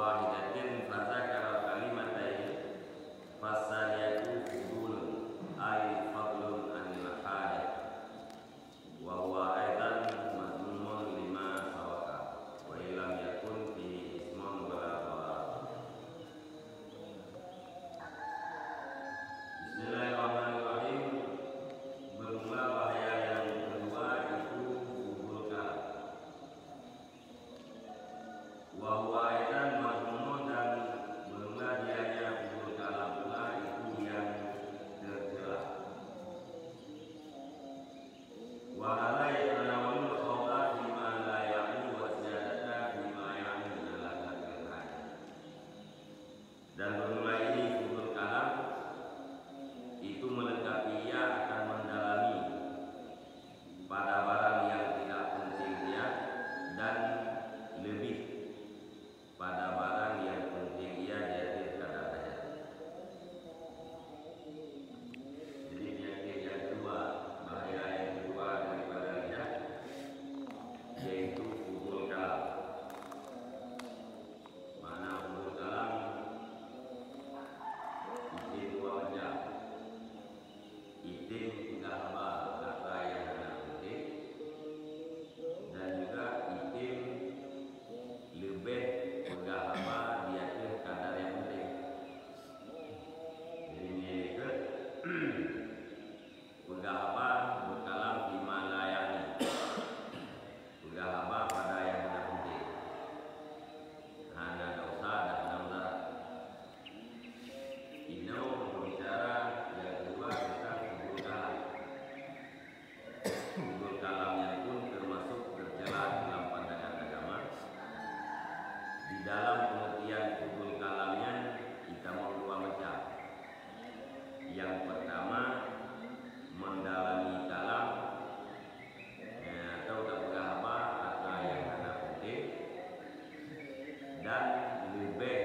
wahidatin fadzakara kalimatain fasaniyatu fudulun ay fadlun anil hadat wa huwa aidan madmumun lima sawaka wa illam yakun fi ismun wala dharar. Bismillahirrahmanirrahim. Bermula bahaya yang kedua itu fudul kalam. Wa huwa aidan madmumun, dan bermula dianya fudul kalam pula itu yang tercela. Wa hala yatanawalul khawda bima la ya'ni wa ziyadata bima ya'ni ala al-hadd. Dan bermula ini fudul kalam itu melengkapi ia akan mendalami pada barang yang tidak pentingnya dan lebih pada barang yang penting ia jadi kadarnya. Jadi penyakit yang kedua, bahaya yang kedua daripada lidah, yaitu fudul kalam. Mana fudul kalam? Itim dua macam. Itim tidak hamba kata yang tidak penting, dan juga itim lebih bergahama dia ke kadar yang penting. Jadi ini ke bergahama berkalam di malayani, bergahama pada yang tidak penting, hanya dosa dan dosa. Ini berbicara yang kedua tentang fudul kalam. Fudul kalamnya pun termasuk tercela dalam pandangan agama. Di dalam pengertian fudul kalamnya kita mau dua macam. Yang pertama, mendalami kalam atau tak berapa atau yang mana penting, dan lebih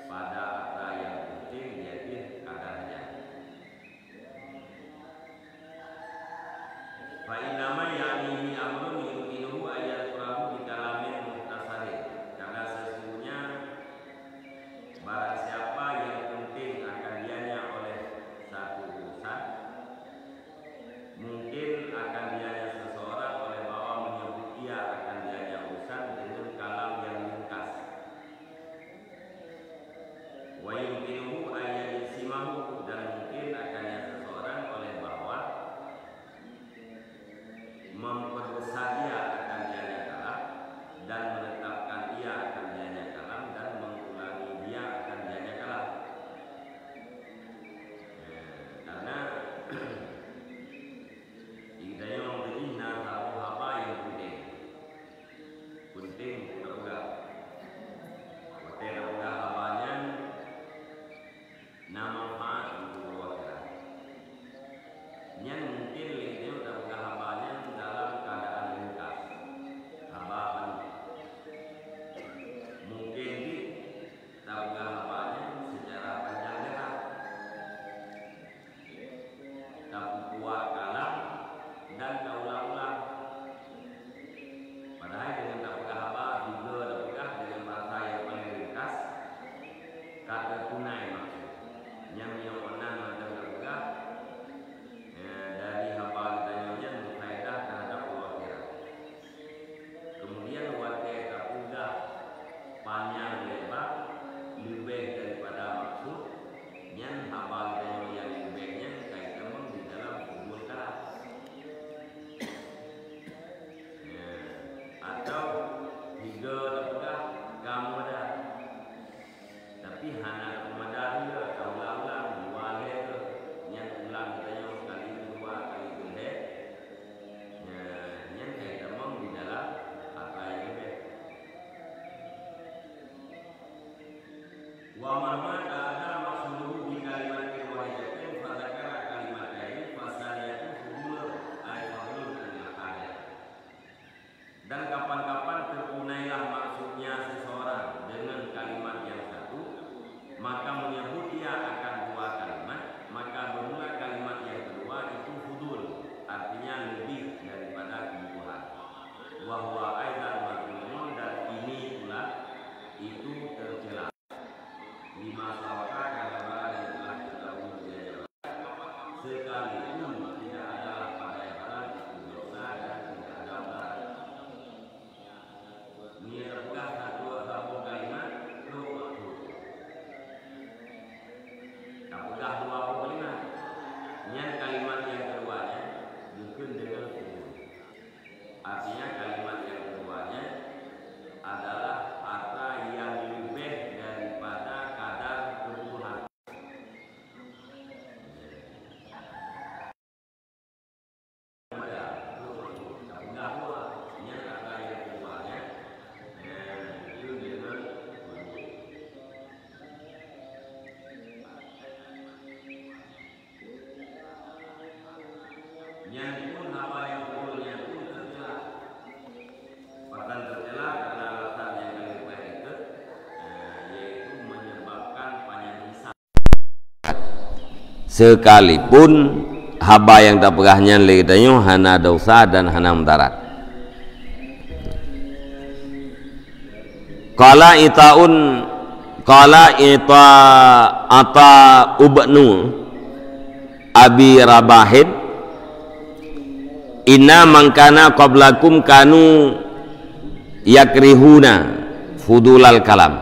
pada apa yang penting yaitu kadarnya. Fa innama ya'nihi amrun yumkinuhu ayat qurahu bi kalamin muhtasarin. Karena sesungguhnya barang siapa yang penting akan dianya oleh satu urusan, mungkin akan dianya seseorang oleh bahwa menyebut ia akan dianya urusan dengan kalam yang ringkas. Wa yumkinuhu ayat isimahu, dan mungkin akannya seseorang oleh bahwa memperbesar ia akan dianya kalam, dan menetapkan ia akan dianya kalam, dan mengulangi dia akan dianya kalam. Karena idanya memberinya tahu apa yang penting udah hotel udah hawanya nama manfaat untuk perwakilan. Yang mungkin ini udah hawanya dalam keadaan ringkas, hababan. Mungkin di tahu hawanya secara panjang lebar, tapi kuat kalam dan kaulah-ulah. Padahal dengan tak pegah apa, juga tak pegah dengan bahasa yang paling ringkas, kata tunai maksud. Yang menang dan tak pegah dari hamba ditanya berfaedah terhadap Allah akhirat. Kemudian wakil tak pegah panjang lebar lebih daripada maksud yang hamba ditanya yang lebihnya kaitan di dalam fudul kalam. Atau tiga apakah kamu ada, tapi hanya kemadari atau ulang-ulang dua leher yang ulang kita sekali kedua kali ketiga, yang kita mau di dalam apa yang lebih. Wa man ada maksudhu bi kalimatin wahidatin fadzakara kalimatain fasaniyatu fudul ay fadlun anil hadat. Dan kapan-kapan tertunailah maksudnya seseorang dengan kalimat yang satu, maka menyebut ia akan dua kalimat, maka bermula kalimat yang kedua itu fudul, artinya lebih daripada kebutuhan. Wa huwa aidan madmumun, dan ini pula itu lima sawaka karena yang telah terdahulu biaya sekalipun tidak ada pada yang haram itu dosa dan tidak ada larangan. Ini terbuka satu kalimat lu makhluk. Apakah dua kalimat? Yang kalimat yang keduanya mungkin dengan kubur. Artinya kalimat yang keduanya adalah harta yang lebih daripada kadar kebutuhan. Yang pun apa yang berbulnya pun tercela. Bahkan tercela karena alasan yang lebih baik itu yaitu menyebabkan panjang hisab. Sekalipun haba yang tak pegahnya legitanyo hana dosa dan hana mudarat. Qala ata ubnu abi rabahin inna mangkana qablakum kanu yakrihuna fudulal kalam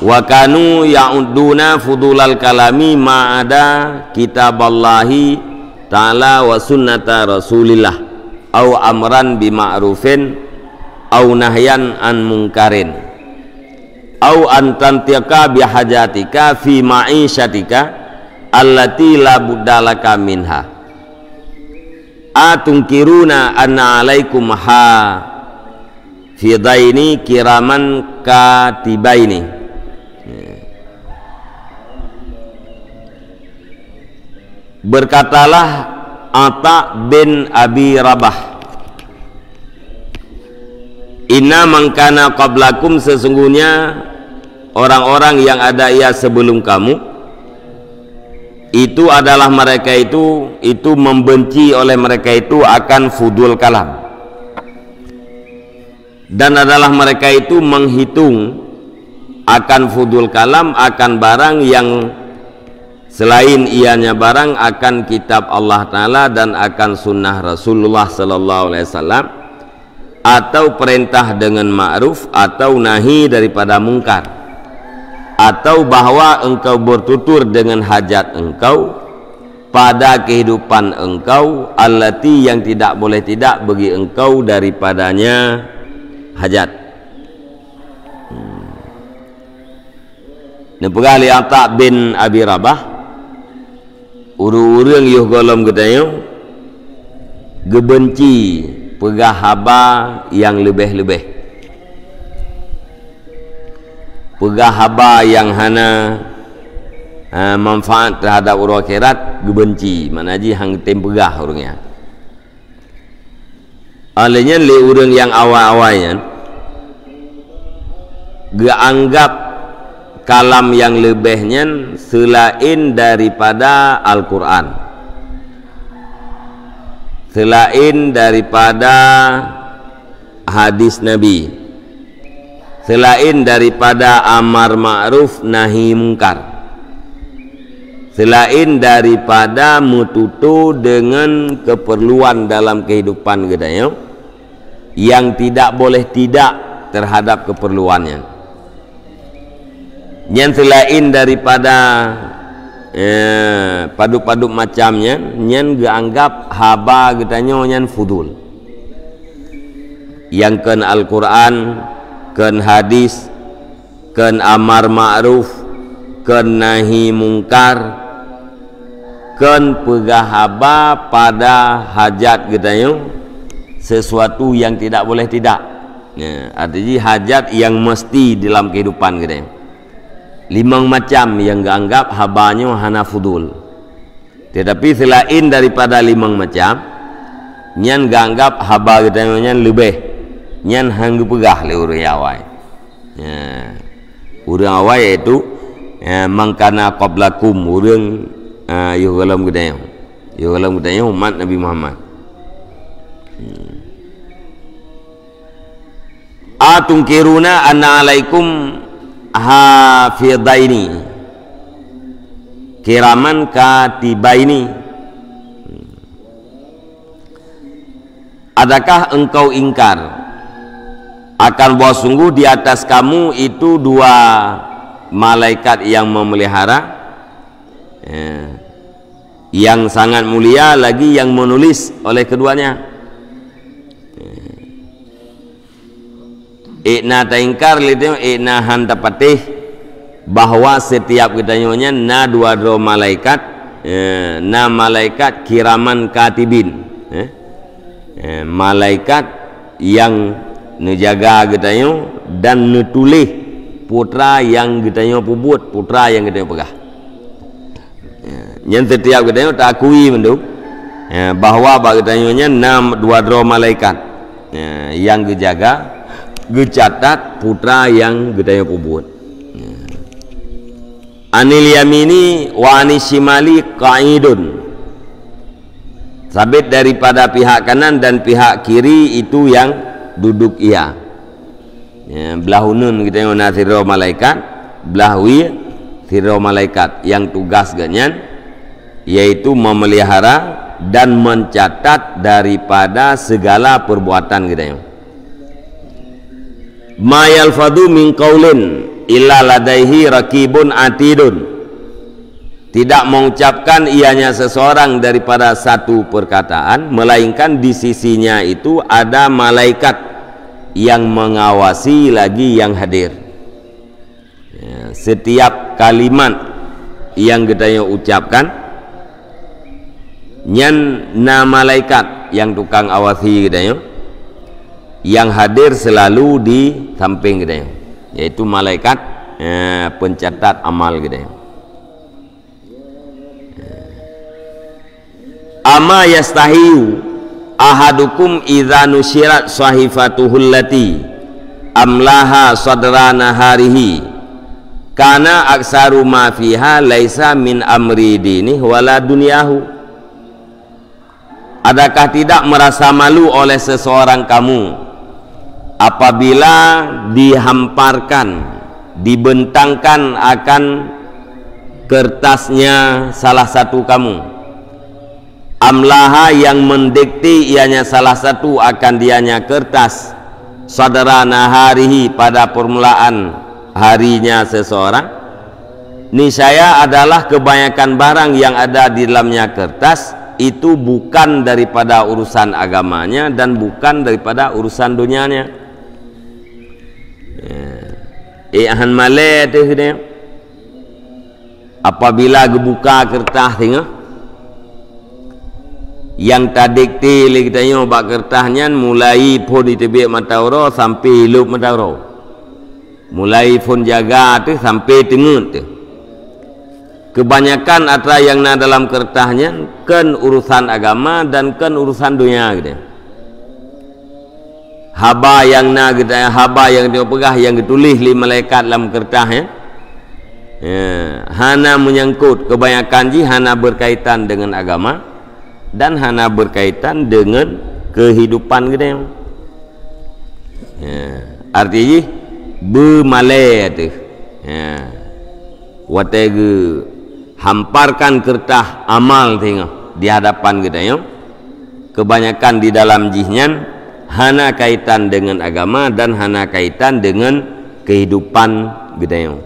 wa kanu ya'udduna fudulal kalami ma'ada kitaballahi ta'ala wa sunnata rasulillah au amran bima'rufin au nahyan an munkarin au antantiaka bihajatika fi ma'isyatika allati la buddalaka minha atungkiruna anna alaikum ha fidaini kiraman katibaini. Berkatalah Ata bin Abi Rabah, inna mangkana qablakum, sesungguhnya orang-orang yang ada ia sebelum kamu itu adalah mereka itu membenci oleh mereka itu akan fudul kalam, dan adalah mereka itu menghitung akan fudul kalam, akan barang yang selain ianya barang, akan kitab Allah Ta'ala dan akan sunnah Rasulullah Sallallahu Alaihi Wasallam, atau perintah dengan ma'ruf atau nahi daripada mungkar, atau bahwa engkau bertutur dengan hajat engkau pada kehidupan engkau, allati yang tidak boleh tidak bagi engkau daripadanya hajat. Nepegah Ata bin Abi Rabah, urang yuh golom gedayo gebenci pegah haba yang lebih-lebih, pegah haba yang hana manfaat terhadap orang akhirat gebenci, mana ji hang tem pegah orangnya. Alenya le urang yang awal-awalnya geanggap kalam yang lebihnya selain daripada Al-Quran, selain daripada hadis Nabi, selain daripada amar ma'ruf nahi mungkar, selain daripada mututu dengan keperluan dalam kehidupan gedayo yang tidak boleh tidak terhadap keperluannya, yang selain daripada padu-padu macamnya, yang dianggap haba getanyo yang fudul, yang ken Al-Quran, ken hadis, ken amar ma'ruf, ken nahi mungkar, ken pegah haba pada hajat getanyo, sesuatu yang tidak boleh tidak, artinya hajat yang mesti dalam kehidupan getanyo. Limang macam yang dianggap habanya hana fudul, tetapi selain daripada limang macam nyan dianggap haba kita nyan lebih, nyan hang pegah le urang awai. Urang awai itu mangkana qablakum, urang yuh galam gedayo, yuh galam gedayo umat Nabi Muhammad. Atungkiruna anna alaikum hafidaini, kiraman katibaini. Adakah engkau ingkar akan bahwa sungguh di atas kamu itu dua malaikat yang memelihara, yang sangat mulia, lagi yang menulis oleh keduanya. Ikna taingkar lidyo ikna hanta patih, bahwa setiap kitanya na dua malaikat, na malaikat kiraman katibin, malaikat yang menjaga kitanya dan menulis putra yang kitanya pubut, putra yang kitanya pegah. Yang setiap kitanya tak akui menduk bahwa kitanya na dua malaikat yang dijaga gecatat putra yang gedaya pubut. Anil yamini wa anishimali qaidun, sabit daripada pihak kanan dan pihak kiri itu yang duduk ia. Belahunun kita yang nasiro malaikat, belahwi siro malaikat yang tugas ganyan yaitu memelihara dan mencatat daripada segala perbuatan kita yang. Ma yalfadu min qaulin illa ladaihi raqibun atidun, tidak mengucapkan ianya seseorang daripada satu perkataan melainkan di sisinya itu ada malaikat yang mengawasi lagi yang hadir. Setiap kalimat yang kita ucapkan nyan na malaikat yang tukang awasi kita yang hadir selalu di samping kita, yaitu malaikat pencatat amal kita. Ama yastahiyu ahadukum idza nusyirat sahifatuhul lati amlaha sadra naharihi kana aksaru ma fiha laisa min amri dinihi wala dunyahu. Adakah tidak merasa malu oleh seseorang kamu apabila dihamparkan, dibentangkan akan kertasnya salah satu kamu, amlaha yang mendikti ianya salah satu akan dianya kertas, sadara naharihi pada permulaan harinya seseorang, niscaya adalah kebanyakan barang yang ada di dalamnya kertas itu bukan daripada urusan agamanya dan bukan daripada urusan dunianya. Ahan malai tu dia. Apabila gebuka kertas tengah yang tadikti lagi tanya bak kertasnya mulai pun ditebik matauro sampai lup matauro, mulai pun jaga tu sampai tengut tu. Kebanyakan antara yang na dalam kertasnya kan urusan agama dan kan urusan dunia gitu. Haba yang na kita, haba yang dia pegah yang ditulis li malaikat dalam kertas hana menyangkut kebanyakan ji hana berkaitan dengan agama dan hana berkaitan dengan kehidupan kita. Artinya bermalai tu. Wategu hamparkan kertas amal tengok di hadapan kita kebanyakan di dalam jihnya hana kaitan dengan agama dan hana kaitan dengan kehidupan kita.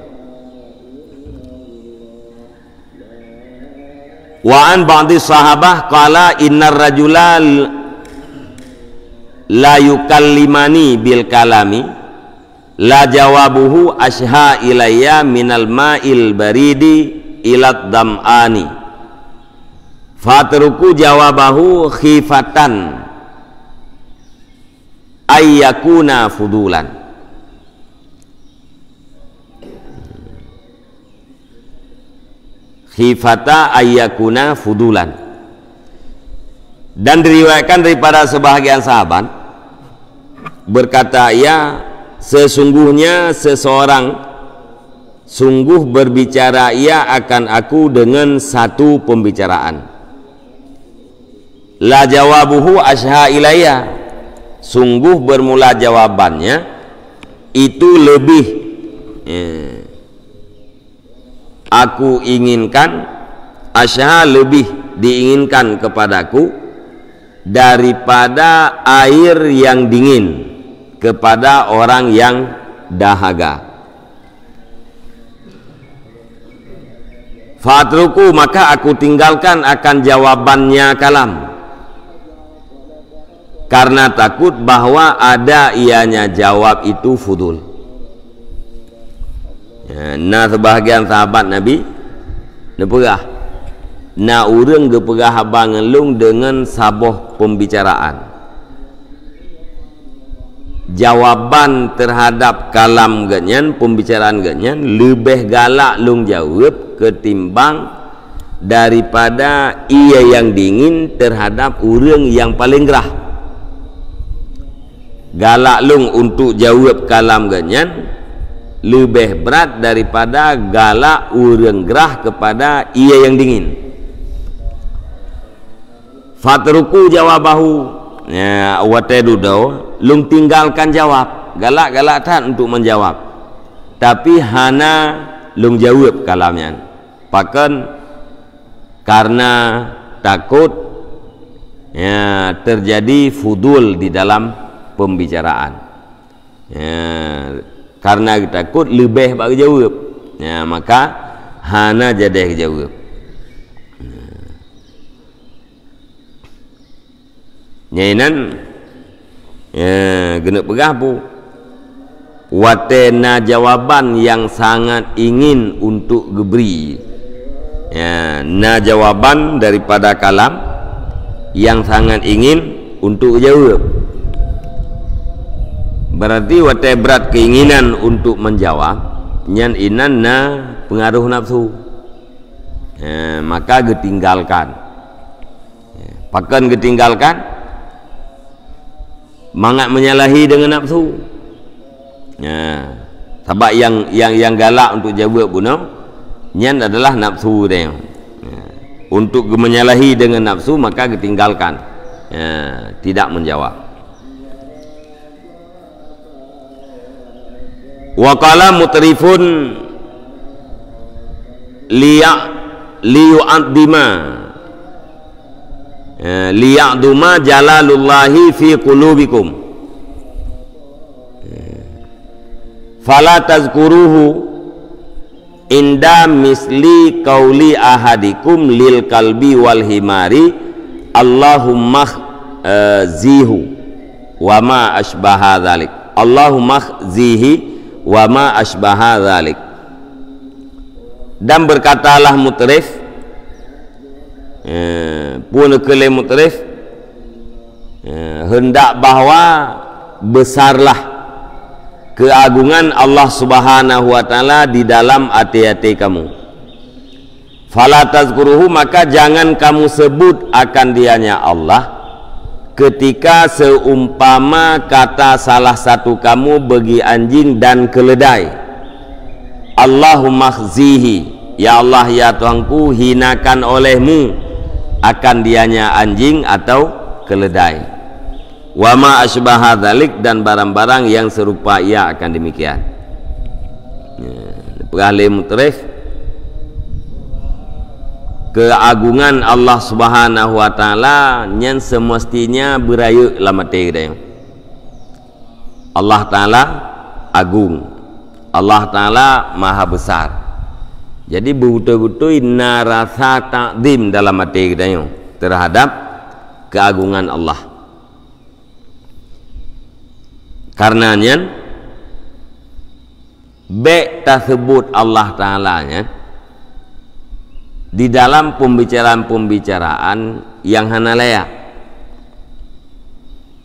Wa an ba'di sahabah qala innar rajula la yukallimani bil kalami la jawabuhu ashha ilayya minal ma'il baridi ilat dam'ani fatruku jawabahu khifatan ayyakuna fudulan. Khifata ayyakuna fudulan. Dan diriwayatkan daripada sebahagian sahabat berkata ia sesungguhnya seseorang sungguh berbicara ia akan aku dengan satu pembicaraan, la jawabuhu ashha ilayya, sungguh bermula jawabannya itu lebih Aku inginkan, asyaha lebih diinginkan kepadaku daripada air yang dingin kepada orang yang dahaga. Fatruku, maka aku tinggalkan akan jawabannya kalam, karena takut bahwa ada ianya jawab itu fudul. Nah, sebahagian sahabat Nabi neperah na urang geperah abang ngelung dengan saboh pembicaraan. Jawaban terhadap kalam ganyan, pembicaraan ganyan, lebih galak lung jawab ketimbang daripada ia yang dingin terhadap urang yang paling gerah. Galak lung untuk jawab kalam ganyan lebih berat daripada galak urang gerah kepada ia yang dingin. Fatruku jawabahu, ya watedu daw, lung tinggalkan jawab, galak-galak tan untuk menjawab, tapi hana lung jawab kalamnya, pakan karena takut ya terjadi fudul di dalam pembicaraan, ya, karena takut lebih bagi jawab, ya, maka hana jadi jawab. Nyainan ya kena pegah pu watena jawaban yang sangat ingin untuk geberi, ya, na jawaban daripada kalam yang sangat ingin untuk jawab, berarti wate berat keinginan untuk menjawab nyan inan na pengaruh nafsu, ya, maka getinggalkan, ya, pakan getinggalkan mangat menyalahi dengan nafsu. Ya, sebab yang galak untuk jawab bunuh nyan adalah nafsu dia. Ya, untuk menyalahi dengan nafsu maka ditinggalkan, ya, tidak menjawab. Wa qala mutrifun liyu'addima liya'duma jalalullahi fi qulubikum fala tazkuruhu inda misli qauli ahadikum lil kalbi wal himari Allahumma zihu wa ma asbaha dzalik, Allahumma zihi wa ma asbaha dzalik. Dan berkatalah mutrif, pun kele mutrif, hendak bahwa besarlah keagungan Allah Subhanahu wa taala di dalam hati-hati kamu. Fala tazkuruhu, maka jangan kamu sebut akan dianya Allah ketika seumpama kata salah satu kamu bagi anjing dan keledai, Allahumma khzihi, ya Allah ya Tuhanku, hinakan olehmu akan dianya anjing atau keledai, wa ma asbaha dzalik, dan barang-barang yang serupa ia akan demikian. Perahli mutrif, keagungan Allah Subhanahu wa taala yang semestinya berayu lamate dia. Allah taala agung, Allah taala maha besar. Jadi betul-betul rasa takdim dalam hati kita terhadap keagungan Allah. Karenanya baik tersebut Allah Ta'ala nya di dalam pembicaraan-pembicaraan yang hana layak.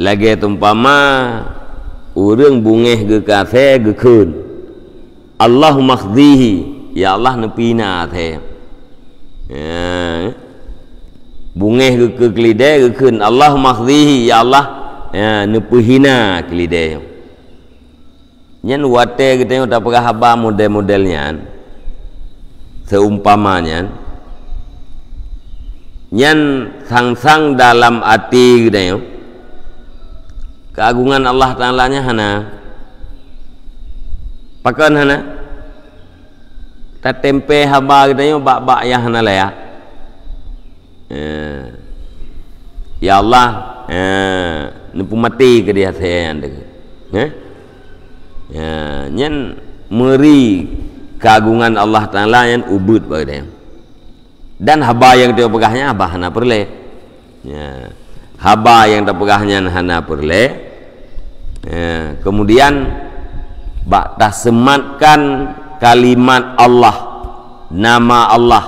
Lagi tumpama urang bungeh ge kafe ge keun, Allahumma khzihi, ya Allah nepina teh, ya, bungeh ke kelidai ke keun, Allahumma khzihi, ya Allah, ya, nepihina kelidai. Nyan wate kita tak pernah haba model-modelnya, seumpamanya, nyan sang-sang dalam hati kita, keagungan Allah Ta'ala nya hana, pakan hana, ta tempe haba kita yo bak-bak yang hanala ya. Ya Allah, nempu mati ke dia saya anda. Nyen meri keagungan Allah Taala yang ubud bagi dia. Dan haba yang dia pegahnya haba hana perle. Haba yang dia pegahnya hana perle. Kemudian bak dah sematkan kalimat Allah, nama Allah,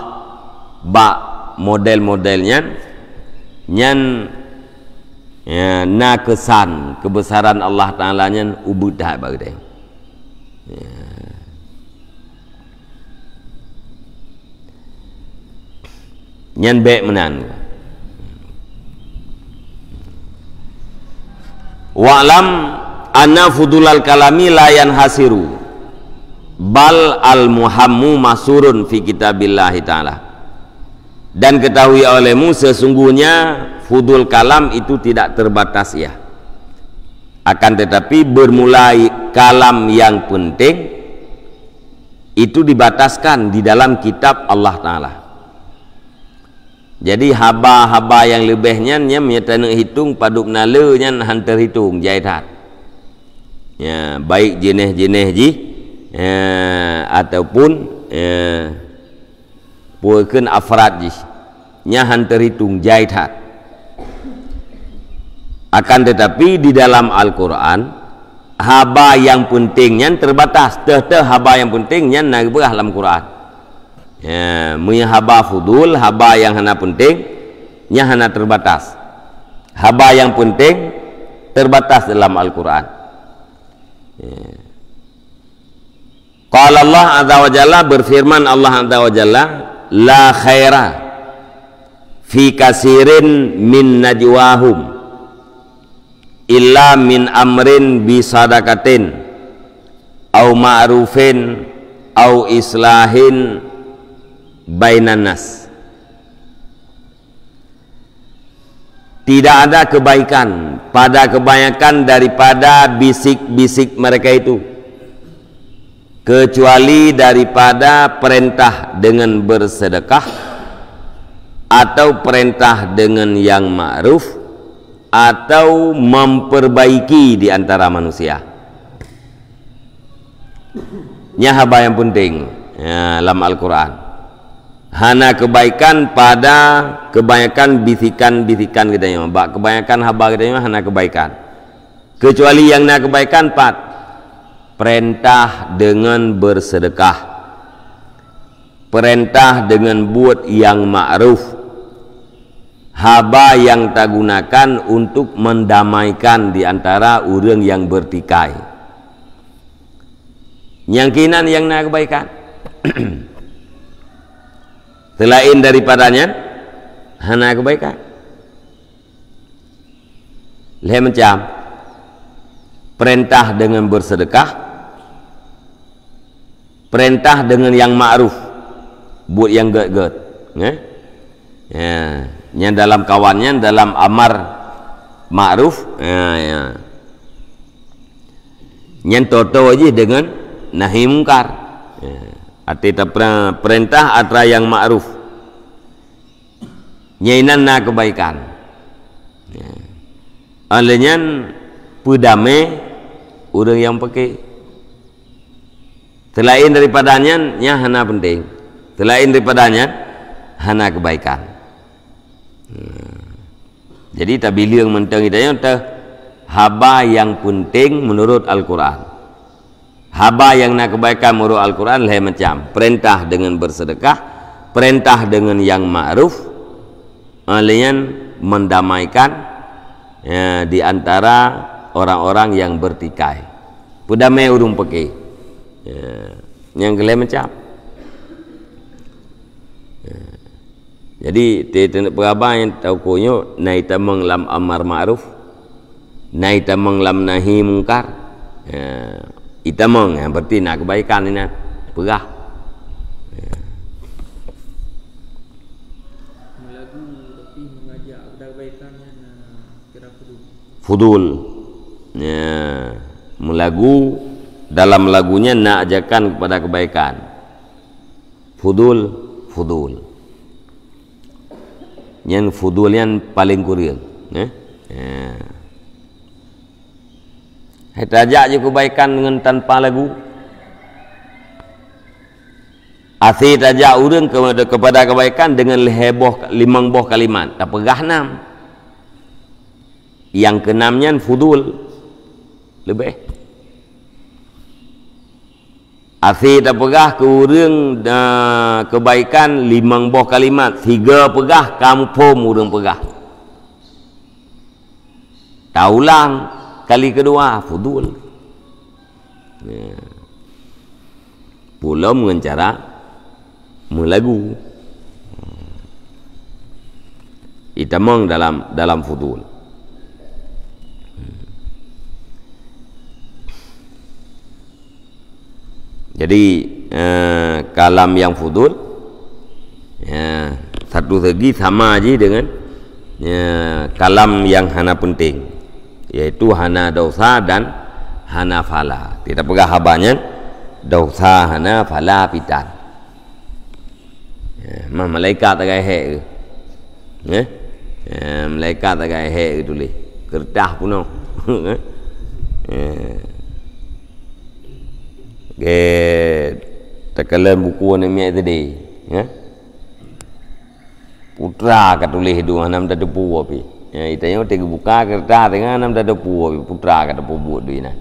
bak model-modelnya nyan na kesan kebesaran Allah Taala nyan ubud dah bagi dia. Nyan baik menan. Wa'lam anna fudulal kalami la yanhasiru bal al muhammu masurun fi kitabillahi ta'ala. Dan ketahui olehmu sesungguhnya fudul kalam itu tidak terbatas ya. Akan tetapi bermulai kalam yang penting itu dibataskan di dalam kitab Allah Ta'ala. Jadi haba-haba yang lebihnya menyatakan hitung paduk nala nya hantar hitung jaitat. Ya, baik jenis-jenis ji ataupun puakeun afrad ji nya hantar hitung jaitat. Akan tetapi di dalam Al-Qur'an haba yang pentingnya terbatas. Teh haba yang pentingnya naibah dalam Quran. Punya haba fudul, haba yang hana penting nya hana terbatas. Haba yang penting terbatas dalam Al-Quran. Qala Allah azza wa jalla, berfirman Allah azza wa jalla, la khaira fi kasirin min najwahum illa min amrin bi sadaqatin au ma'rufin au islahin bainan nas. Tidak ada kebaikan pada kebanyakan daripada bisik-bisik mereka itu kecuali daripada perintah dengan bersedekah atau perintah dengan yang ma'ruf atau memperbaiki di antara manusia. Nya haba yang penting dalam Al-Quran. Hana kebaikan pada kebanyakan bisikan-bisikan kita yang bak kebanyakan haba kita yang hana kebaikan kecuali yang nak kebaikan 4 perintah dengan bersedekah, perintah dengan buat yang ma'ruf, haba yang tak gunakan untuk mendamaikan di antara orang yang bertikai. Yang kinan yang nak kebaikan selain daripadanya hana kebaikan. Leh macam perintah dengan bersedekah, perintah dengan yang ma'ruf, buat yang get-get. Yang dalam kawannya dalam amar ma'ruf, yang toto aja dengan nahi mungkar. Arti perintah atra yang ma'ruf nyainan na kebaikan. Alanya pudame orang yang pakai selain daripadanya nya hana penting, selain daripadanya hana kebaikan. Jadi tabilir mentang itanya haba yang penting menurut Al-Quran. Haba yang nak kebaikan menurut Al-Quran lah macam perintah dengan bersedekah, perintah dengan yang ma'ruf, alian mendamaikan di antara orang-orang yang bertikai. Pudamai urung pakai. Yang kelai macam. Jadi tidak berapa yang tahu konyo naik tamang lam amar ma'ruf, naik tamang lam nahi mungkar. Itamang yang berarti nak kebaikan ini perah. Melagu tapi mengajak kepada kebaikan yang kira fudul. Melagu dalam lagunya nak ajakan kepada kebaikan. fudul yang fudul yang paling kurang hai tajak je kebaikan dengan tanpa lagu asih tajak urang kepada kebaikan dengan limang boh kalimat tak pegah 6 yang ke-6-nya fudul lebih asih tak pegah ke urang kebaikan 5 boh kalimat 3 pegah kampung urang pegah taulang kali kedua fudul pula dengan cara melagu itamang dalam fudul jadi kalam yang fudul satu segi sama aja dengan kalam yang hana penting yaitu hana dosa dan hana fala tidak pegah habanya dosa hana fala pitan malaikat tak gaya malaikat tak gaya tulis kertas pun tekalan buku ni miak tadi putra kat tulis itu anam tak depu api itanya tega buka kertas dengan anam tak depu api putra kat depu buat tu ina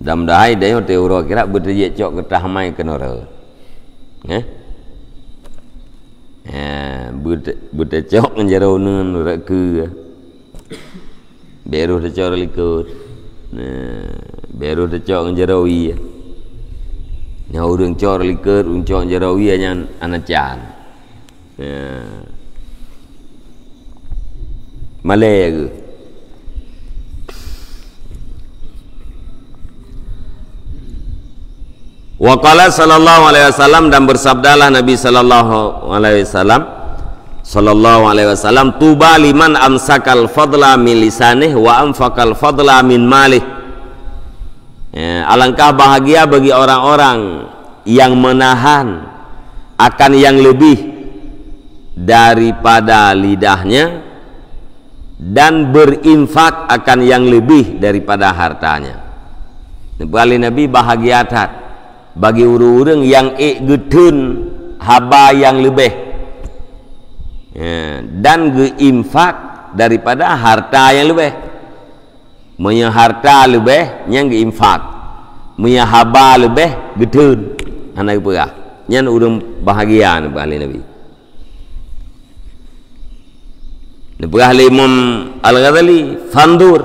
dam-dai dia teori kira berjejak cok kertas mai kenora berjejak njero nun ke beru dicor likur beru dicor njero iya nya urang cor likur uncok njero iya nya anacan malay wa qala sallallahu alaihi wasallam dan bersabdalah Nabi sallallahu alaihi wasallam tuba liman amsakal fadla min lisanih wa anfaqal fadla min malih alangkah bahagia bagi orang-orang yang menahan akan yang lebih daripada lidahnya dan berinfak akan yang lebih daripada hartanya. Nabi bahagia tat bagi orang-orang yang gedun haba yang lebih dan geinfak daripada harta yang lebih punya harta lebih yang geinfak punya haba lebih gedun anak perah yang orang bahagia bagi Nabi Nabi Imam Al-Ghazali fandur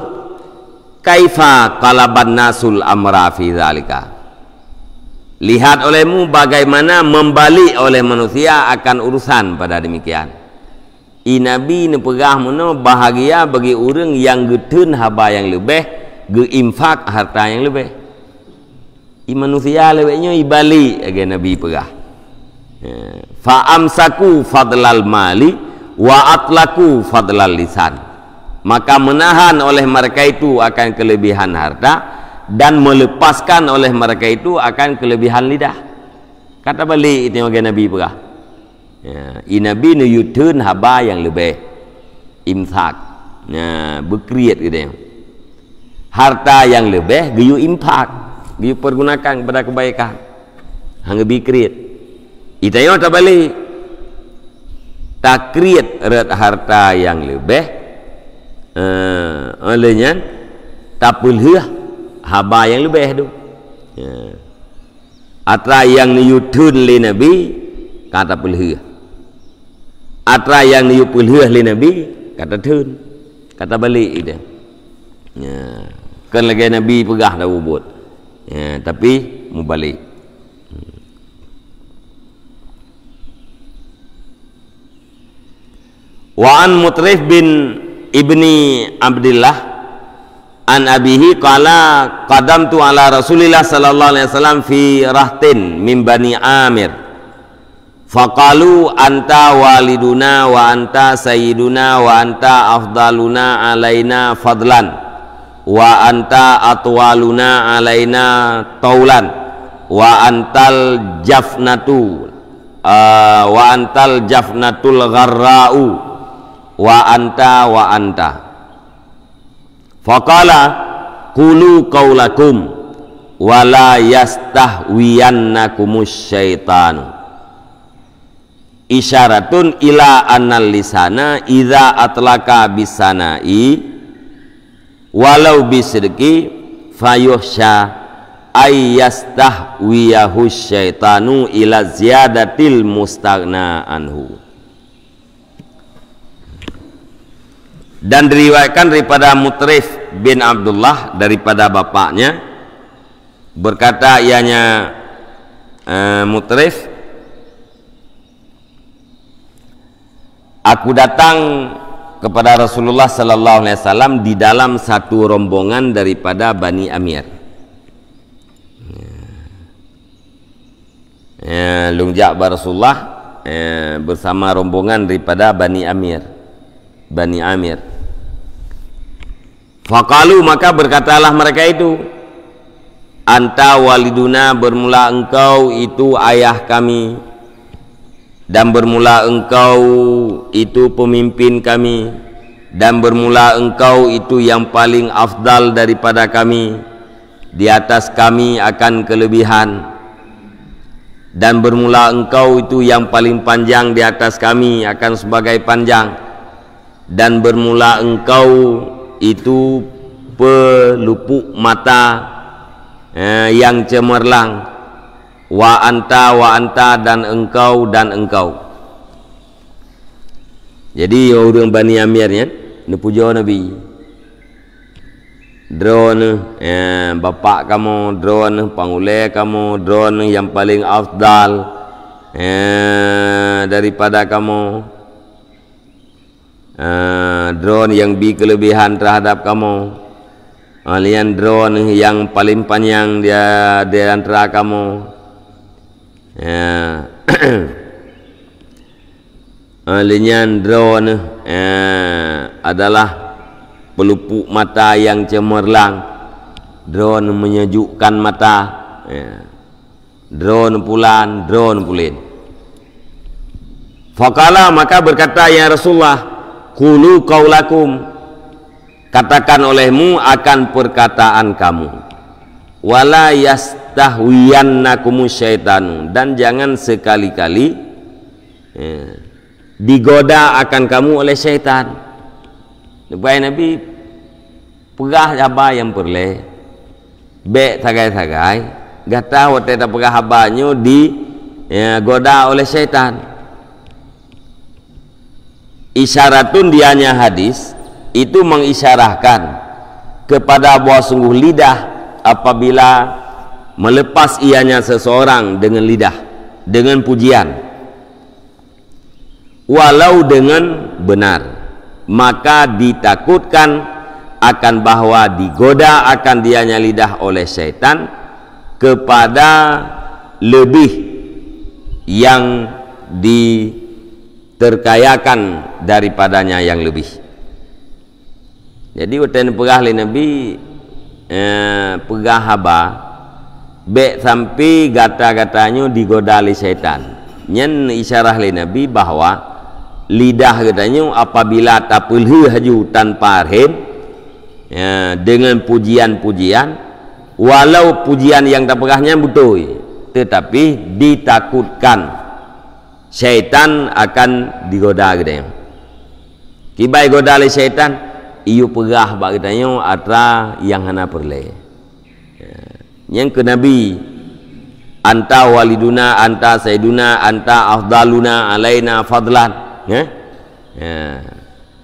kaifa qalaban nasul amra fi zalika lihat olehmu bagaimana membalik oleh manusia akan urusan pada demikian. Nabi ni pegah mana bahagia bagi orang yang getun haba yang lebih, geinfak harta yang lebih. Manusia lebihnya ibalik agar Nabi pegah. Fa amsaku fadlal mali wa atlaku fadlal lisan. Maka menahan oleh mereka itu akan kelebihan harta dan melepaskan oleh mereka itu akan kelebihan lidah. Kata balik itu yang Nabi pegah. Nabi ni yutun haba yang lebih imsak. Berkreat gitu. Harta yang lebih giyu impak, giyu pergunakan kepada kebaikan. Hang lebih kreat. Itu yang kata balik. Tak kreat red harta yang lebih. Olehnya tak pulih haba yang lebih tu atra yang niyutun li Nabi kata pulih atra yang niyupulih li Nabi kata tun kata balik dia kan lagi Nabi pegah dah ubud tapi mu balik wa an Mutrif bin ibni Abdillah an abihi qala qadamtu ala Rasulillah sallallahu alaihi wasallam fi rahtin min bani Amir faqalu anta waliduna wa anta sayyiduna wa anta afdaluna alaina fadlan wa anta atwaluna alaina taulan wa antal jafnatu wa antal jafnatul gharra'u wa anta faqala qulu qaulakum wala yastahwiyannakumus syaitanu isyaratun ila annal lisana idza atlaka bisanai walau bisidqi fayuhsya ay yastahwiyahu syaitanu ila ziyadatil mustaghna anhu. Dan diriwayatkan daripada Mutrif bin Abdullah daripada bapaknya berkata ianya Mutrif, aku datang kepada Rasulullah sallallahu alaihi wasallam di dalam satu rombongan daripada Bani Amir. Lungjak Rasulullah bersama rombongan daripada Bani Amir. Faqalu, maka berkatalah mereka itu, anta waliduna, bermula engkau itu ayah kami, dan bermula engkau itu pemimpin kami, dan bermula engkau itu yang paling afdal daripada kami, di atas kami akan kelebihan, dan bermula engkau itu yang paling panjang di atas kami akan sebagai panjang, dan bermula engkau itu pelupuk mata yang cemerlang, wa anta dan engkau. Jadi orang Bani Amirnya ni puja Nabi, drone bapak kamu, drone pangulai kamu, drone yang paling afdal daripada kamu, drone yang berkelebihan terhadap kamu, alian drone yang paling panjang dia di antara kamu, alian drone adalah pelupuk mata yang cemerlang, drone menyejukkan mata, drone pulan, drone pulin. Faqala, maka berkata ya Rasulullah, qulu qaulakum, katakan olehmu akan perkataan kamu, wala yastahwiyannakumus syaitanu, dan jangan sekali-kali digoda akan kamu oleh syaitan. Supaya Nabi pegah apa yang perle be tagai-tagai gata waktu tak pegah habanyo digoda oleh syaitan. Isyaratun dianya hadis itu mengisyarahkan kepada bahwa sungguh lidah apabila melepas ianya seseorang dengan lidah, dengan pujian, walau dengan benar, maka ditakutkan akan bahwa digoda akan dianya lidah oleh syaitan kepada lebih yang diterkayakan daripadanya yang lebih. Jadi waktu pegah oleh Nabi pegah haba be sampai gata-gatanya digoda oleh syaitan. Nyen isyarah oleh Nabi bahwa lidah katanya apabila tapulhu haju tanpa arhim dengan pujian-pujian, walau pujian yang tak pegahnya betul, tetapi ditakutkan syaitan akan digoda katanya. Kibai goda oleh syaitan, iu pegah bak katanya atra yang hana perle. Yang ke Nabi, anta waliduna, anta sayyiduna, anta afdaluna alaina fadlan.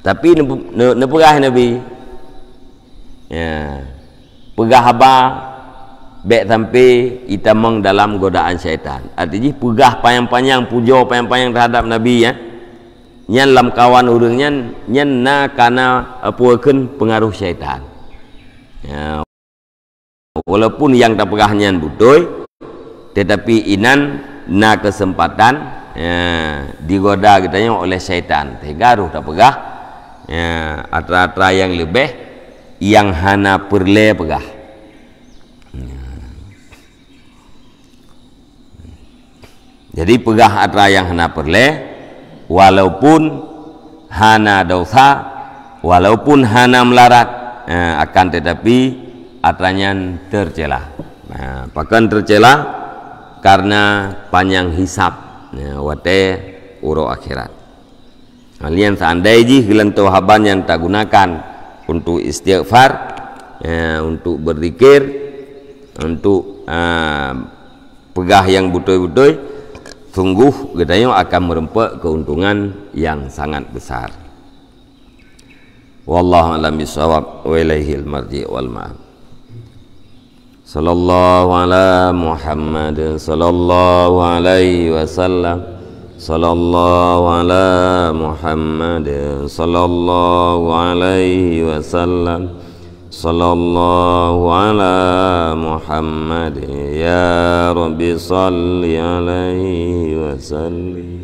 Tapi ne pegah Nabi, pegah haba baik sampai itamang dalam godaan syaitan. Artinya pegah panjang-panjang, puja panjang-panjang terhadap Nabi ya. Nyan lam kawan urangnya nyan na kana apuakeun pengaruh syaitan. Walaupun yang tak pegah nyan betul, tetapi inan na kesempatan digoda katanya oleh syaitan. Tegaruh tak pegah atra-atra yang lebih yang hana perle pegah. Jadi pegah atra yang hana perle, walaupun hana dosa, walaupun hana melarat, akan tetapi atranya tercela. Bahkan tercela karena panjang hisap, wate uro akhirat. Kalian seandainya hilang tauhaban yang tak gunakan untuk istighfar, untuk berzikir, untuk pegah yang betul-betul, sungguh gedayung akan merempak keuntungan yang sangat besar. Wallahu a'lam bishawab wa ilaihil marji wal ma'ab. Sallallahu ala Muhammad sallallahu alaihi wasallam. Sallallahu ala Muhammad sallallahu alaihi wasallam. Sallallahu ala Muhammad ya Rabbi salli alaihi wasallim.